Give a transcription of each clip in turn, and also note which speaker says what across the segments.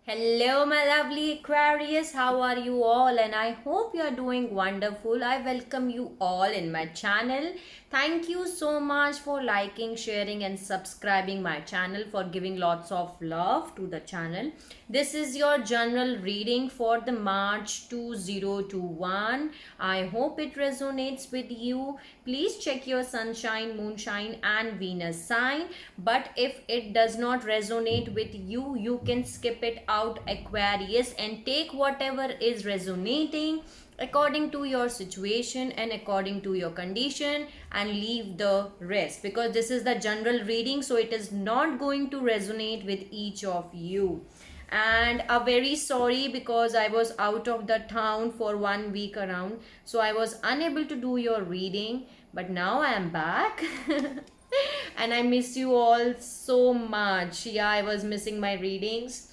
Speaker 1: Hello, my lovely Aquarius. How are you all? And I hope you are doing wonderful. I welcome you all in my channel. Thank you so much for liking, sharing, and subscribing my channel, for giving lots of love to the channel. This is your general reading for the March 2021. I hope it resonates with you. Please check your sunshine, moonshine, and Venus sign. But if it does not resonate with you, you can skip it out, Aquarius, and take whatever is resonating according to your situation and according to your condition, and leave the rest, because this is the general reading, so it is not going to resonate with each of you. And a very sorry, because I was out of the town for 1 week around, so I was unable to do your reading, but now I am back. And I miss you all so much. Yeah, I was missing my readings,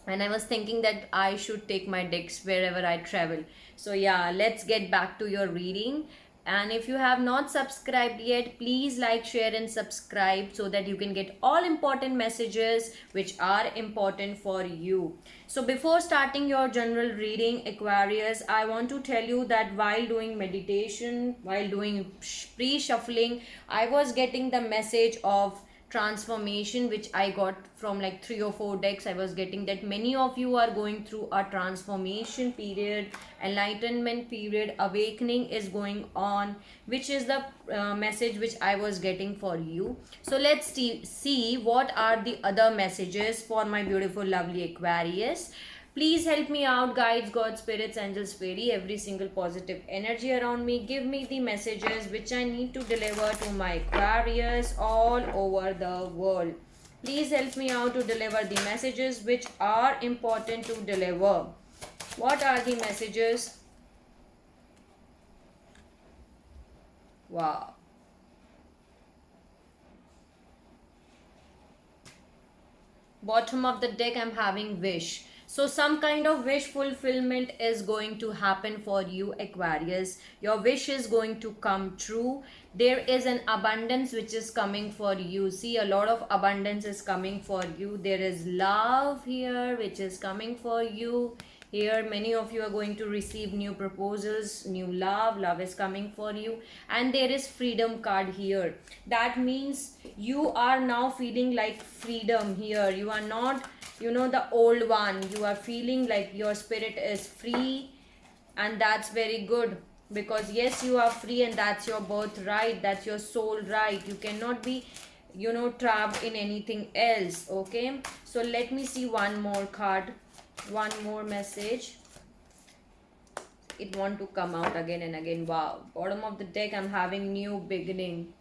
Speaker 1: and I was thinking that I should take my decks wherever I travel. So yeah, let's get back to your reading. And if you have not subscribed yet, please like, share, and subscribe, so that you can get all important messages which are important for you. So before starting your general reading, Aquarius, I want to tell you that while doing meditation, while doing pre-shuffling, I was getting the message of transformation, which I got from like 3 or 4 decks. I was getting that many of you are going through a transformation period, enlightenment period, awakening is going on, which is the message which I was getting for you. So let's see what are the other messages for my beautiful lovely Aquarius. Please help me out, guides, God, spirits, angels, fairy, every single positive energy around me. Give me the messages which I need to deliver to my Aquarius all over the world. Please help me out to deliver the messages which are important to deliver. What are the messages? Wow. Bottom of the deck, I'm having wish. So some kind of wish fulfillment is going to happen for you, Aquarius. Your wish is going to come true. There is an abundance which is coming for you. See, a lot of abundance is coming for you. There is love here which is coming for you. Here many of you are going to receive new proposals, new love is coming for you. And there is freedom card here. That means you are now feeling like freedom here. You are not, the old one. You are feeling like your spirit is free, and that's very good, because yes, you are free, and that's your birthright, that's your soul right. You cannot be, trapped in anything else. Okay, so let me see one more card, one more message. It want to come out again and again. Wow, bottom of the deck, I'm having new beginning.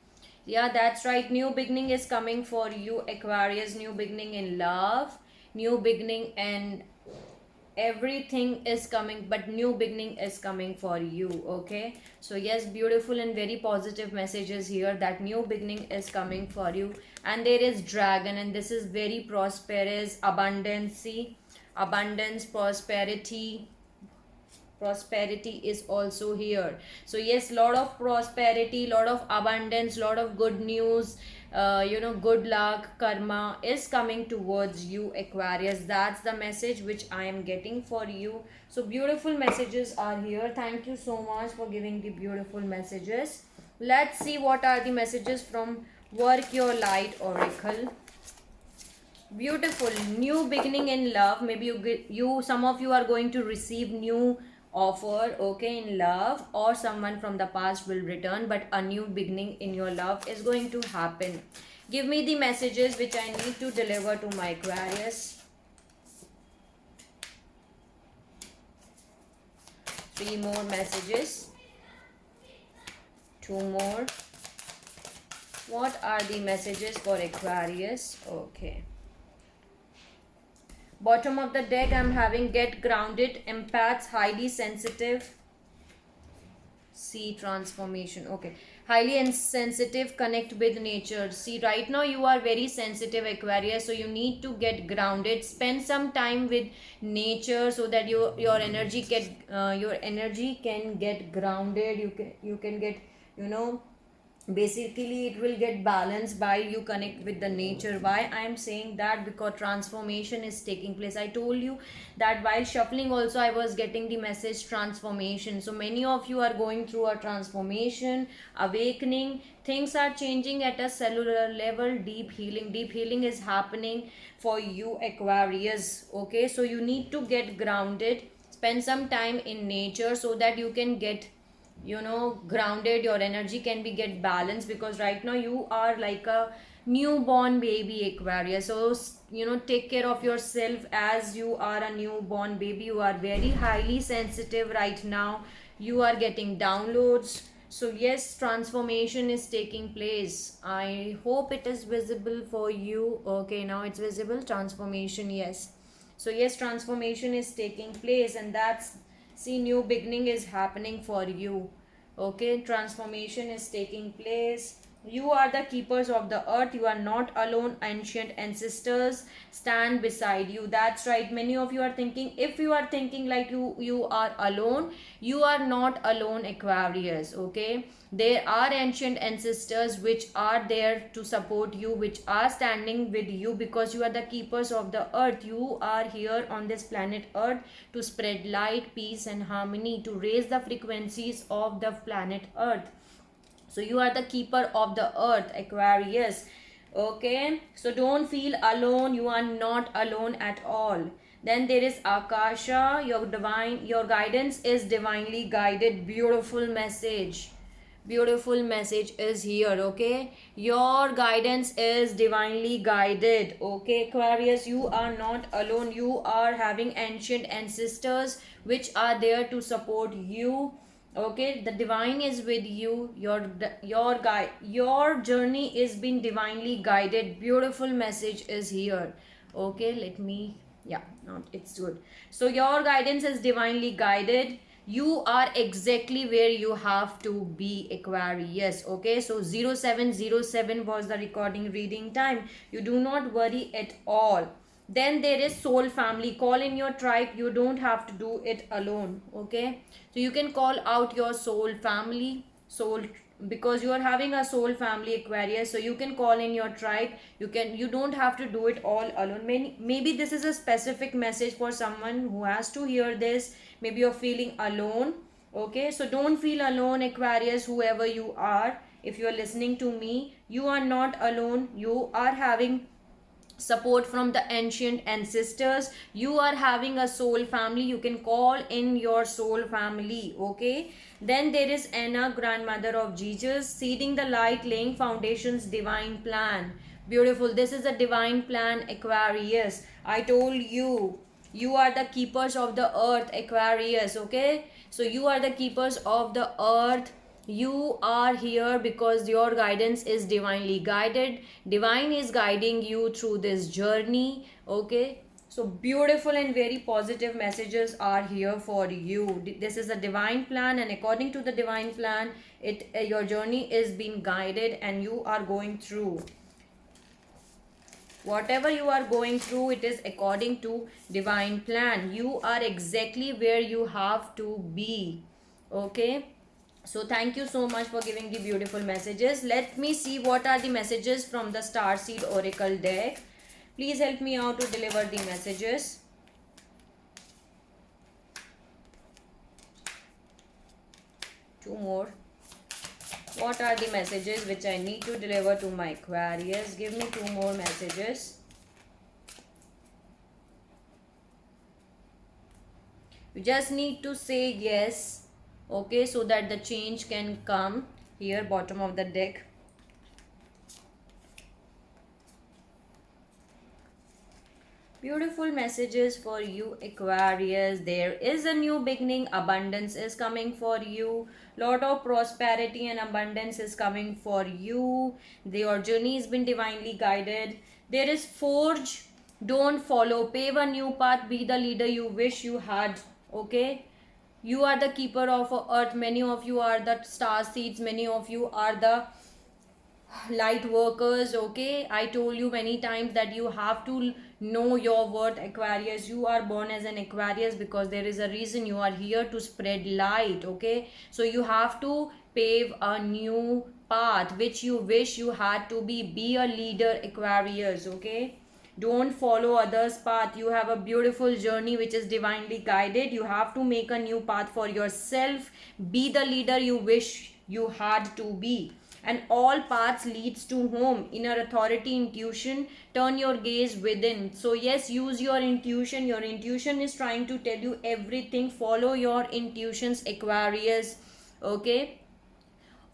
Speaker 1: Yeah, that's right, new beginning is coming for you, Aquarius. New beginning in love, new beginning, and everything is coming, but new beginning is coming for you. Okay, so yes, beautiful and very positive messages here, that new beginning is coming for you. And there is dragon, and this is very prosperous, abundance, abundance, prosperity is also here. So yes, lot of prosperity, lot of abundance, lot of good news, good luck, karma is coming towards you, Aquarius. That's the message which I am getting for you. So beautiful messages are here. Thank you so much for giving the beautiful messages. Let's see what are the messages from Work Your Light Oracle. Beautiful, new beginning in love. Maybe some of you are going to receive new offer, okay, in love, or someone from the past will return, but a new beginning in your love is going to happen. Give me the messages which I need to deliver to my Aquarius. 3 more messages, 2 more. What are the messages for Aquarius? Okay, bottom of the deck, I'm having get grounded, empaths, highly sensitive, see transformation. Okay, highly sensitive, connect with nature. See, right now you are very sensitive, Aquarius, so you need to get grounded, spend some time with nature, so that your energy can get grounded. You can get, basically it will get balanced while you connect with the nature. Why I am saying that? Because transformation is taking place. I told you that while shuffling also I was getting the message transformation. So many of you are going through a transformation, awakening. Things are changing at a cellular level. Deep healing is happening for you, Aquarius. Okay, so you need to get grounded, spend some time in nature so that you can get, you know, grounded, your energy can be get balanced, because right now you are like a newborn baby, Aquarius. So you know, take care of yourself as you are a newborn baby. You are very highly sensitive right now, you are getting downloads. So yes, transformation is taking place. I hope it is visible for you. Okay, now it's visible. Transformation, yes. So yes, transformation is taking place, and that's, see, new beginning is happening for you. Okay, transformation is taking place. You are the keepers of the earth. You are not alone. Ancient ancestors stand beside you. That's right. Many of you are thinking, if you are thinking like you are alone, you are not alone, Aquarius. Okay, there are ancient ancestors which are there to support you, which are standing with you, because you are the keepers of the earth. You are here on this planet earth to spread light, peace and harmony, to raise the frequencies of the planet earth. So you are the keeper of the earth, Aquarius. Okay, so don't feel alone. You are not alone at all. Then there is Akasha, your divine, your guidance is divinely guided. Beautiful message, beautiful message is here. Okay, your guidance is divinely guided. Okay, Aquarius, you are not alone. You are having ancient ancestors which are there to support you. Okay, the divine is with you. Your guide, your journey is being divinely guided. Beautiful message is here. Okay, let me, yeah, not, it's good. So your guidance is divinely guided. You are exactly where you have to be, Aquarius. Okay, so 0707 was the recording reading time. You do not worry at all. Then there is soul family. Call in your tribe. You don't have to do it alone. Okay, so you can call out your soul family, soul, because you are having a soul family, Aquarius. So you can call in your tribe. You don't have to do it all alone. Maybe this is a specific message for someone who has to hear this. Maybe you're feeling alone. Okay, so don't feel alone, Aquarius, whoever you are. If you're listening to me, you are not alone. You are having support from the ancient ancestors. You are having a soul family. You can call in your soul family. Okay, then there is Anna, grandmother of Jesus, seeding the light, laying foundations, divine plan. Beautiful, this is a divine plan, Aquarius. I told you, you are the keepers of the earth, Aquarius. Okay, so you are the keepers of the earth. You are here because your guidance is divinely guided. Divine is guiding you through this journey. Okay, so beautiful and very positive messages are here for you. This is a divine plan, and according to the divine plan, your journey is being guided, and you are going through whatever you are going through. It is according to divine plan. You are exactly where you have to be. Okay, so thank you so much for giving the beautiful messages. Let me see what are the messages from the Starseed Oracle deck. Please help me out to deliver the messages. Two more. What are the messages which I need to deliver to my Aquarius? Give me two more messages. You just need to say yes. Okay, so that the change can come. Here, bottom of the deck. Beautiful messages for you, Aquarius. There is a new beginning. Abundance is coming for you. Lot of prosperity and abundance is coming for you. Your journey has been divinely guided. There is forge. Don't follow. Pave a new path. Be the leader you wish you had. Okay, you are the keeper of earth. Many of you are the star seeds. Many of you are the light workers. Okay, I told you many times that you have to know your worth, Aquarius. You are born as an Aquarius because there is a reason. You are here to spread light. Okay, so you have to pave a new path which you wish you had to be a leader, Aquarius. Okay, don't follow others path. You have a beautiful journey which is divinely guided. You have to make a new path for yourself. Be the leader you wish you had to be. And all paths leads to home. Inner authority, intuition, turn your gaze within. So yes, use your intuition. Your intuition is trying to tell you everything. Follow your intuitions, Aquarius. Okay,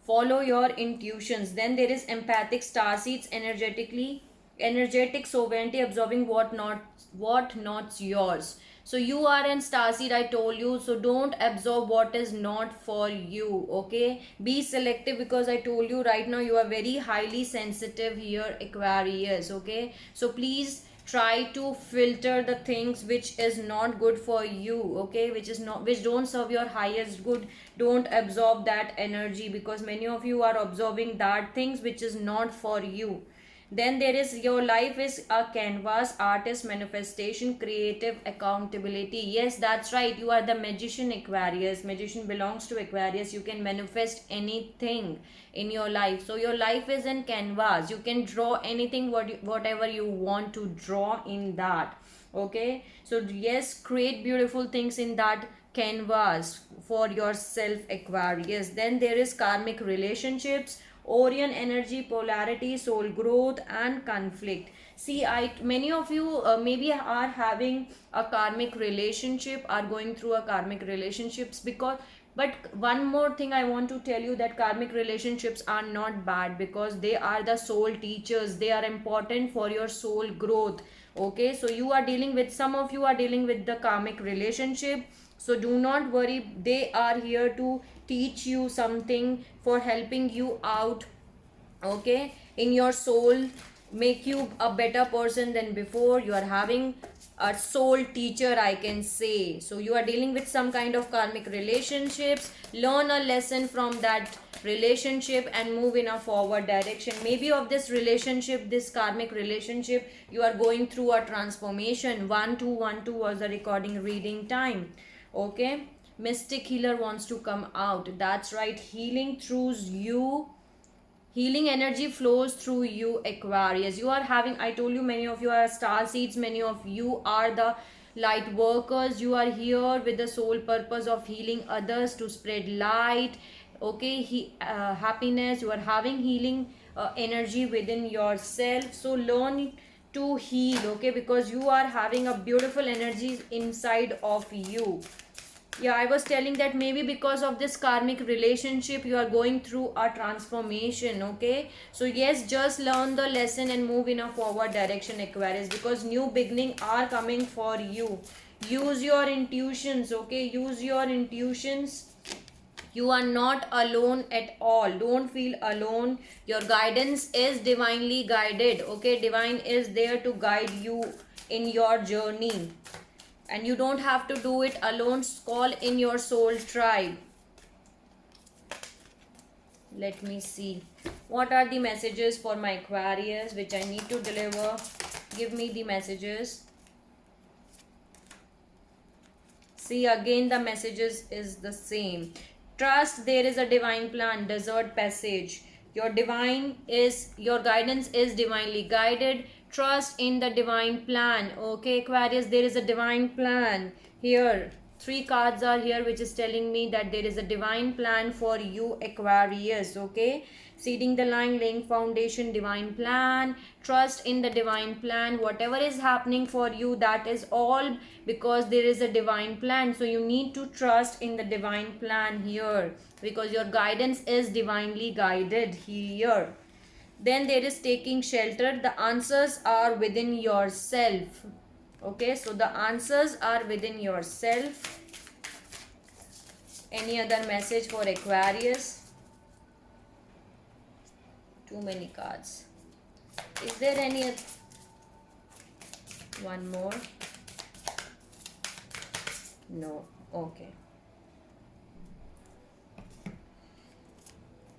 Speaker 1: follow your intuitions. Then there is empathic star seeds, energetic sovereignty, absorbing what not yours. So you are in starseed, I told you, so don't absorb what is not for you. Okay, be selective, because I told you right now you are very highly sensitive here, Aquarius. Okay, so please try to filter the things which is not good for you. Okay, which don't serve your highest good. Don't absorb that energy, because many of you are absorbing that things which is not for you. Then there is, your life is a canvas, artist, manifestation, creative, accountability. Yes, that's right, you are the magician, Aquarius. Magician belongs to Aquarius. You can manifest anything in your life. So your life is in canvas. You can draw anything, whatever you want to draw in that. Okay, so yes, create beautiful things in that canvas for yourself, Aquarius. Then there is karmic relationships, Orion energy, polarity, soul growth, and conflict. See, many of you maybe are having a karmic relationship, are going through a karmic relationships, because, but one more thing I want to tell you, that karmic relationships are not bad, because they are the soul teachers. They are important for your soul growth. Okay, so you are dealing with, some of you are dealing with the karmic relationship, so do not worry. They are here to teach you something, for helping you out, okay, in your soul, make you a better person than before. You are having a soul teacher, I can say. So you are dealing with some kind of karmic relationships. Learn a lesson from that relationship and move in a forward direction. Maybe of this relationship, this karmic relationship, you are going through a transformation. 1212 was the recording reading time. Okay, mystic healer wants to come out. That's right, healing through you. Healing energy flows through you, Aquarius. You are having, I told you, many of you are star seeds. Many of you are the light workers. You are here with the sole purpose of healing others, to spread light. Okay, happiness. You are having healing energy within yourself. So learn to heal. Okay, because you are having a beautiful energy inside of you. Yeah, I was telling that maybe because of this karmic relationship you are going through a transformation. Okay, so yes, just learn the lesson and move in a forward direction, Aquarius, because new beginning are coming for you. Use your intuitions. Okay, use your intuitions. You are not alone at all. Don't feel alone. Your guidance is divinely guided. Okay, divine is there to guide you in your journey, and you don't have to do it alone. Call in your soul tribe. Let me see, what are the messages for my Aquarius which I need to deliver? Give me the messages. See, again the messages is the same. Trust, there is a divine plan. Desert passage, your guidance is divinely guided. Trust in the divine plan. Okay, Aquarius, there is a divine plan here. 3 cards are here which is telling me that there is a divine plan for you, Aquarius. Okay, seeding the line, laying foundation, divine plan. Trust in the divine plan. Whatever is happening for you, that is all because there is a divine plan. So you need to trust in the divine plan here, because your guidance is divinely guided here. Then there is taking shelter. The answers are within yourself. Okay, so the answers are within yourself. Any other message for Aquarius? Too many cards. Is there any one more? No. Okay.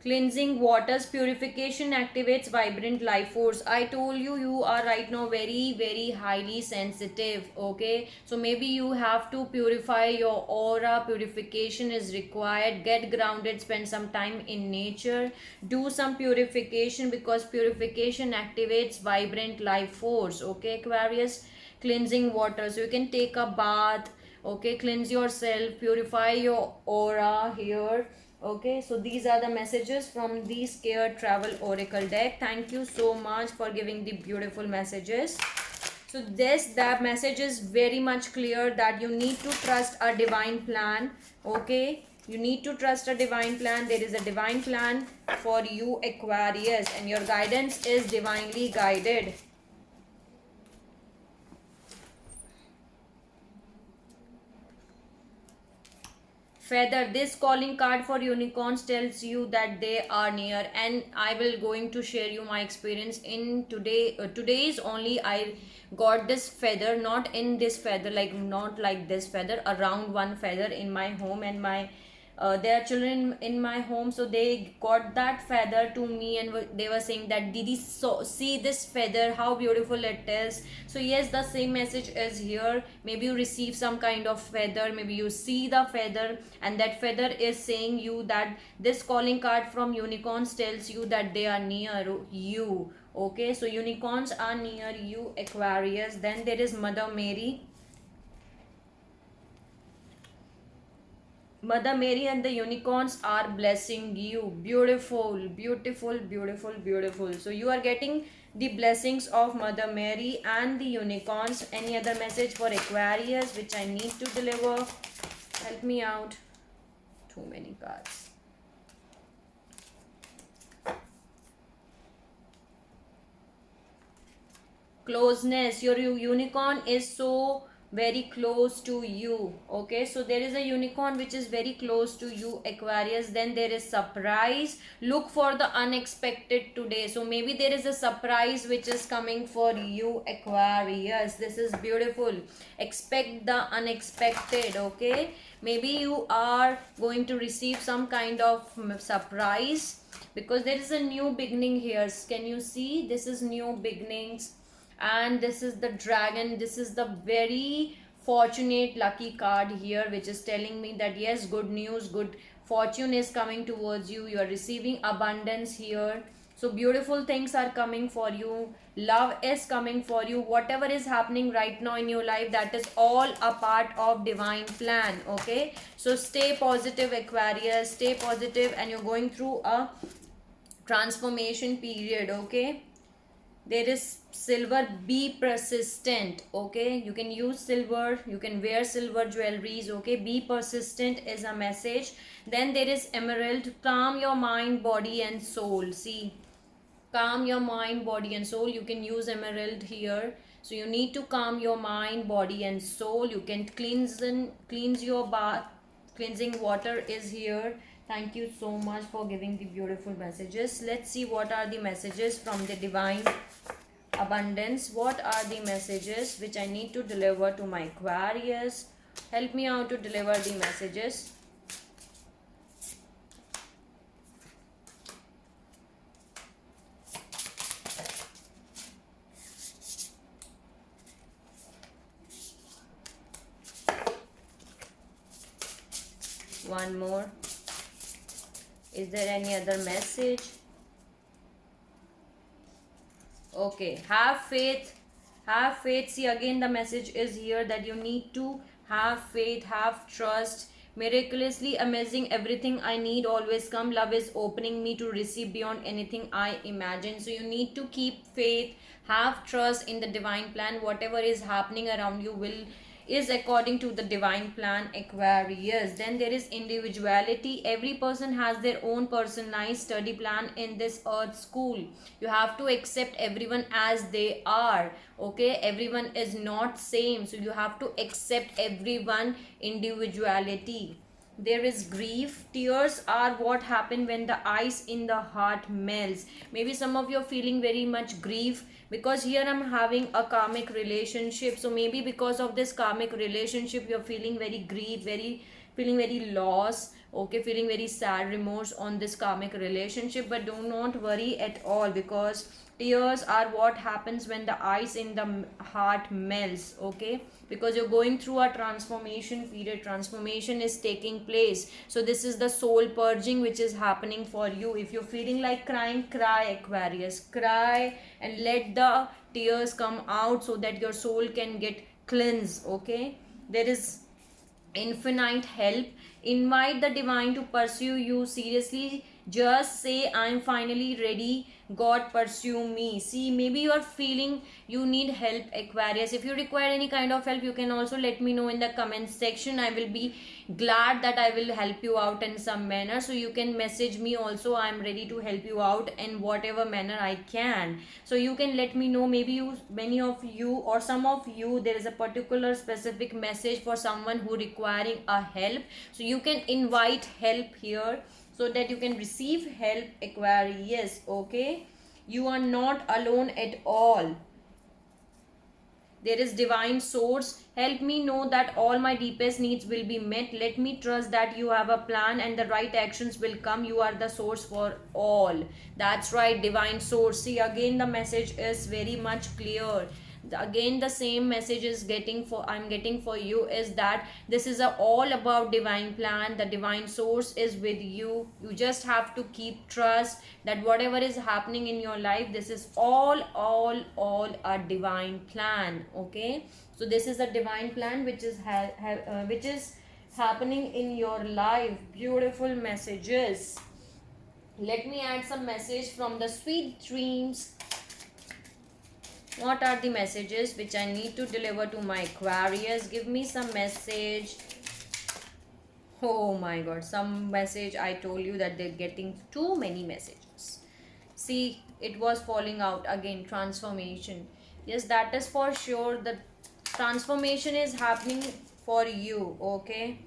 Speaker 1: Cleansing waters, purification activates vibrant life force. I told you, you are right now very highly sensitive. Okay, so maybe you have to purify your aura. Purification is required. Get grounded, spend some time in nature, do some purification, because purification activates vibrant life force. Okay, Aquarius. Cleansing water, so you can take a bath. Okay, cleanse yourself, purify your aura here. Okay, so these are the messages from the Scared Travel Oracle deck. Thank you so much for giving the beautiful messages. So that message is very much clear that you need to trust a divine plan. Okay, you need to trust a divine plan. There is a divine plan for you, Aquarius, and your guidance is divinely guided. Feather, this calling card for unicorns tells you that they are near, and I will going to share you my experience in today's only. I got this feather, not in this feather, like not like this feather, around one feather in my home, and my there are children in my home, so they got that feather to me, and they were saying that, Didi, so see this feather, how beautiful it is. So yes, the same message is here. Maybe you receive some kind of feather, maybe you see the feather, and that feather is saying you that this calling card from unicorns tells you that they are near you. Okay, so unicorns are near you, Aquarius. Then there is Mother Mary. Mother Mary and the unicorns are blessing you. Beautiful, beautiful, beautiful, beautiful. So you are getting the blessings of Mother Mary and the unicorns. Any other message for Aquarius which I need to deliver? Help me out. Too many cards. Closeness. Your unicorn is so very close to you. Okay, so there is a unicorn which is very close to you, Aquarius. Then there is surprise. Look for the unexpected today. So maybe there is a surprise which is coming for you, Aquarius. This is beautiful. Expect the unexpected. Okay, maybe you are going to receive some kind of surprise, because there is a new beginning here. Can you see? This is new beginnings, and this is the dragon. This is the very fortunate lucky card here, which is telling me that yes, good news, good fortune is coming towards you. You are receiving abundance here. So beautiful things are coming for you. Love is coming for you. Whatever is happening right now in your life, that is all a part of divine plan. Okay, so stay positive, Aquarius. Stay positive, and you're going through a transformation period. Okay, there is silver. Be persistent. Okay, you can use silver, you can wear silver jewelries. Okay, be persistent is a message. Then there is emerald. Calm your mind, body and soul. See, calm your mind, body and soul. You can use emerald here. So you need to calm your mind, body and soul. You can cleanse your bath. Cleansing water is here. Thank you so much for giving the beautiful messages. Let's see what are the messages from the divine abundance. What are the messages which I need to deliver to my Aquarius? Help me out to deliver the messages. One more. Is there any other message? Okay, have faith. Have faith. See, again the message is here that you need to have faith, have trust. Miraculously amazing, everything I need always come. Love is opening me to receive beyond anything I imagine. So you need to keep faith, have trust in the divine plan. Whatever is happening around you is according to the divine plan, Aquarius. Then there is individuality. Every person has their own personalized study plan in this earth school. You have to accept everyone as they are. Okay, everyone is not same, so you have to accept everyone individuality. There is grief. Tears are what happen when the ice in the heart melts. Maybe some of you are feeling very much grief, because here I'm having a karmic relationship. So maybe because of this karmic relationship, you're feeling very grief, feeling very loss. okay, feeling very sad, remorse on this karmic relationship. But do not worry at all, because tears are what happens when the ice in the heart melts, okay, because you're going through a transformation period. Transformation is taking place, so this is the soul purging which is happening for you. If you're feeling like crying, cry, Aquarius, cry and let the tears come out so that your soul can get cleansed, okay. There is infinite help. Invite the divine to pursue you. Seriously, just say, I'm finally ready, God pursue me. See, maybe you are feeling you need help, Aquarius. If you require any kind of help, you can also let me know in the comment section. I will be glad that I will help you out in some manner. So you can message me also. I'm ready to help you out in whatever manner I can. So you can let me know. Maybe you, many of you or some of you, there is a particular specific message for someone who requiring a help. So you can invite help here so that you can receive help, Aquarius, okay. You are not alone at all. There is divine source. Help me know that all my deepest needs will be met. Let me trust that you have a plan and the right actions will come. You are the source for all. That's right, divine source. See, again the message is very much clear. Again the same message is I'm getting for you is that this is all about divine plan. The divine source is with you. You just have to keep trust that whatever is happening in your life, this is all a divine plan, okay. So this is a divine plan which is which is happening in your life. Beautiful messages. Let me add some message from the sweet dreams. What are the messages which I need to deliver to my Aquarius? Give me some message. Oh my god, some message. I told you that they're getting too many messages. See, it was falling out again. Transformation. Yes, that is for sure. The transformation is happening for you, okay.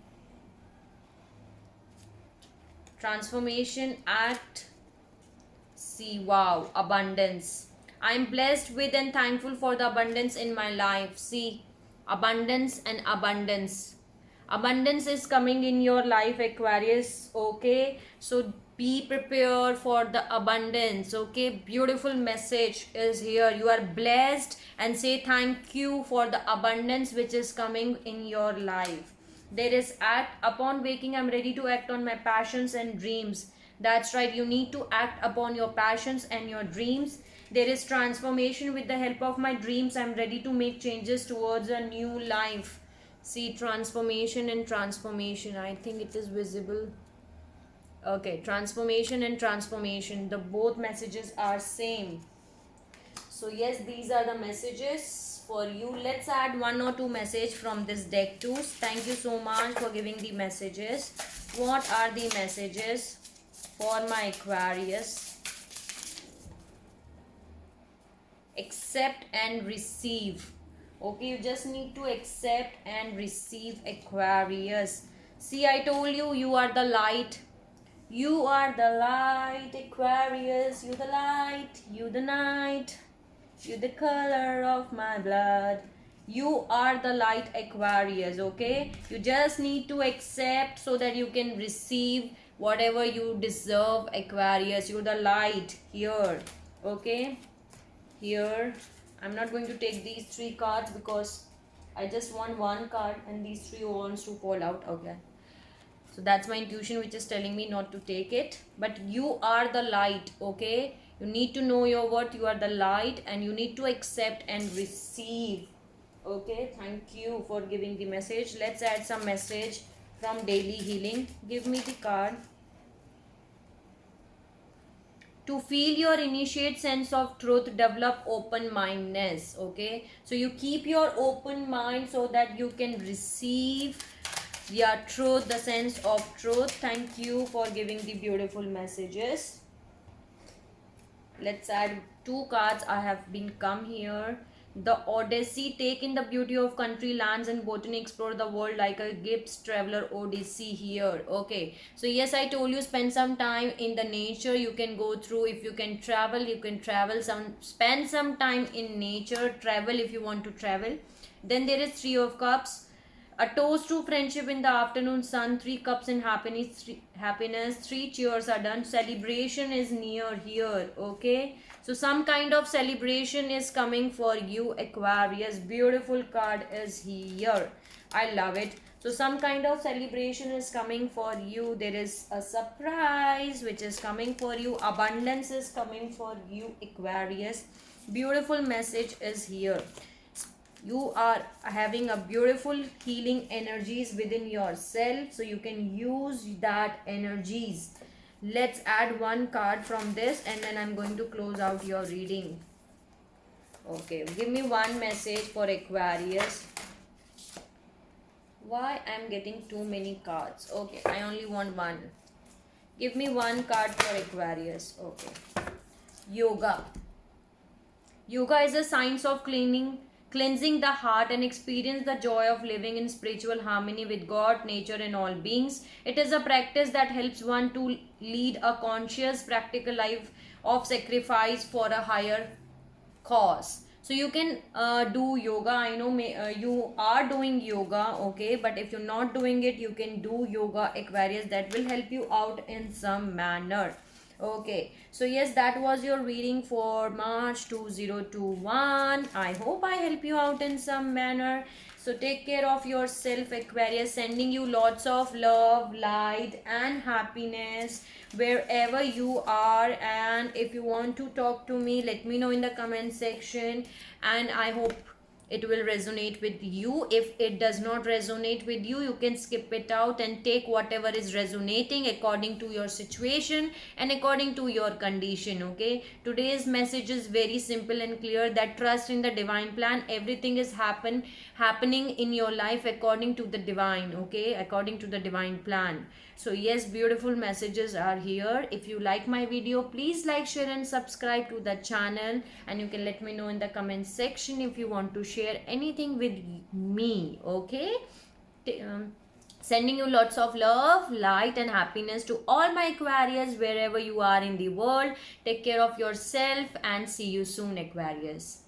Speaker 1: Transformation at sea. Wow, abundance. I am blessed with and thankful for the abundance in my life. See, abundance and abundance. Abundance is coming in your life, Aquarius, okay. So be prepared for the abundance, okay. Beautiful message is here. You are blessed, and say thank you for the abundance which is coming in your life. There is act upon waking, I'm ready to act on my passions and dreams. That's right, you need to act upon your passions and your dreams. There is transformation. With the help of my dreams, I'm ready to make changes towards a new life. See, transformation and transformation. I think it is visible. Okay, transformation and transformation. The both messages are same. So yes, these are the messages for you. Let's add one or two message from this deck too. Thank you so much for giving the messages. What are the messages for my Aquarius? Accept and receive, okay. You just need to accept and receive, Aquarius. See, I told you, you are the light. You are the light, Aquarius. You the light, you the night, you the color of my blood. You are the light, Aquarius, okay. You just need to accept so that you can receive whatever you deserve, Aquarius. You're the light here, okay. Here I'm not going to take these three cards because I just want one card and these three wants to fall out, okay. So that's my intuition which is telling me not to take it. But you are the light, okay. You need to know your worth. You are the light and you need to accept and receive, okay. Thank you for giving the message. Let's add some message from daily healing. Give me the card. To feel your initiate sense of truth, develop open-mindedness, okay. So you keep your open mind so that you can receive your truth, the sense of truth. Thank you for giving the beautiful messages. Let's add two cards. I have been come here. The Odyssey. Take in the beauty of country, lands and botany. Explore the world like a Gibbs traveler Odyssey here, okay. So yes, I told you, spend some time in the nature. You can go through, if you can travel, you can travel spend some time in nature. Travel if you want to travel. Then there is Three of Cups. A toast to friendship in the afternoon sun, 3 cups in happiness, happiness, 3 cheers are done. Celebration is near here, okay? So some kind of celebration is coming for you, Aquarius. Beautiful card is here. I love it. So some kind of celebration is coming for you. There is a surprise which is coming for you. Abundance is coming for you, Aquarius. Beautiful message is here. You are having a beautiful healing energies within yourself, so you can use that energies. Let's add one card from this and then I'm going to close out your reading. Okay, give me one message for Aquarius. Why I'm getting too many cards? Okay, I only want one. Give me one card for Aquarius. Okay. Yoga. Yoga is a science of cleansing the heart and experience the joy of living in spiritual harmony with God, nature and all beings. It is a practice that helps one to lead a conscious, practical life of sacrifice for a higher cause. So you can do yoga. I know you are doing yoga, okay, but if you're not doing it, you can do yoga, Aquarius. That will help you out in some manner. Okay, so yes, that was your reading for March 2021. I hope I help you out in some manner. So take care of yourself, Aquarius. Sending you lots of love, light and happiness wherever you are. And if you want to talk to me, let me know in the comment section. And I hope it will resonate with you. If it does not resonate with you, you can skip it out and take whatever is resonating according to your situation and according to your condition. Okay, today's message is very simple and clear, that trust in the divine plan. Everything is happening in your life according to the divine, okay, according to the divine plan. So yes, beautiful messages are here. If you like my video, please like, share and subscribe to the channel, and you can let me know in the comment section if you want to share anything with me, okay. Sending you lots of love, light and happiness to all my Aquarius wherever you are in the world. Take care of yourself and see you soon, Aquarius.